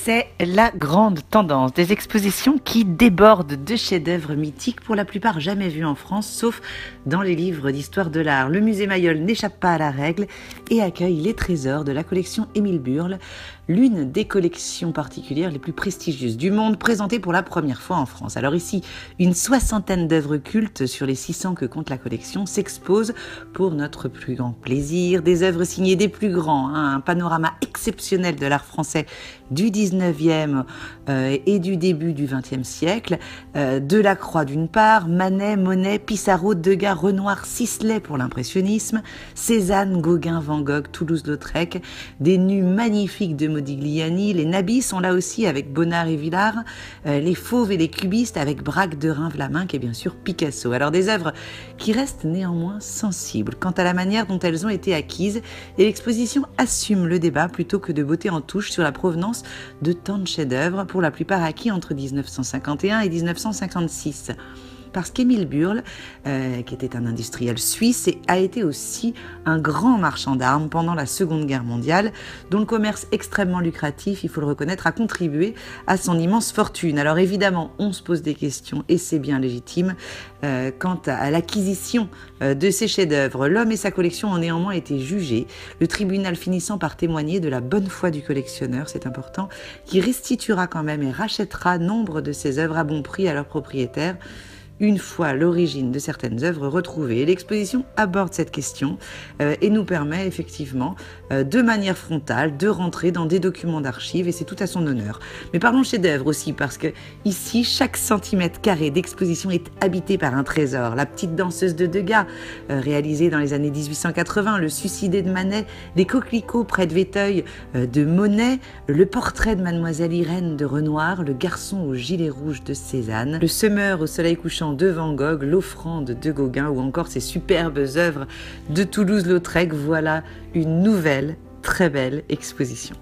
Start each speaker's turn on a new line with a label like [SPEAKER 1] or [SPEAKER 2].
[SPEAKER 1] C'est la grande tendance des expositions qui débordent de chefs-d'œuvre mythiques, pour la plupart jamais vus en France, sauf dans les livres d'histoire de l'art. Le musée Mayol n'échappe pas à la règle et accueille les trésors de la collection Émile Burle, l'une des collections particulières les plus prestigieuses du monde, présentée pour la première fois en France. Alors ici, une soixantaine d'œuvres cultes sur les 600 que compte la collection s'exposent pour notre plus grand plaisir. Des œuvres signées des plus grands, un panorama exceptionnel de l'art français du 19e et du début du 20e siècle, Delacroix d'une part, Manet, Monet, Pissarro, Degas, Renoir, Sisley pour l'impressionnisme, Cézanne, Gauguin, Van Gogh, Toulouse-Lautrec, des nus magnifiques de Modigliani, les nabis sont là aussi avec Bonnard et Villars, les fauves et les cubistes avec Braque, Derain, Vlaminck et bien sûr Picasso. Alors des œuvres qui restent néanmoins sensibles quant à la manière dont elles ont été acquises, et l'exposition assume le débat plutôt que de botter en touche sur la provenance de tant de chefs-d'œuvre, pour la plupart acquis entre 1951 et 1956. Parce qu'Émile Burle, qui était un industriel suisse, a été aussi un grand marchand d'armes pendant la Seconde Guerre mondiale, dont le commerce extrêmement lucratif, il faut le reconnaître, a contribué à son immense fortune. Alors évidemment, on se pose des questions, et c'est bien légitime, quant à l'acquisition de ces chefs-d'œuvre. L'homme et sa collection ont néanmoins été jugés, le tribunal finissant par témoigner de la bonne foi du collectionneur, c'est important, qui restituera quand même et rachètera nombre de ces œuvres à bon prix à leurs propriétaires, une fois l'origine de certaines œuvres retrouvées. L'exposition aborde cette question et nous permet effectivement de manière frontale de rentrer dans des documents d'archives, et c'est tout à son honneur. Mais parlons chef-d'œuvre aussi, parce que ici, chaque centimètre carré d'exposition est habité par un trésor. La petite danseuse de Degas, réalisée dans les années 1880, le suicidé de Manet, les coquelicots près de Véteuil de Monet, le portrait de Mademoiselle Irène de Renoir, le garçon au gilet rouge de Cézanne, le semeur au soleil couchant de Van Gogh, l'offrande de Gauguin ou encore ces superbes œuvres de Toulouse-Lautrec. Voilà une nouvelle, très belle exposition.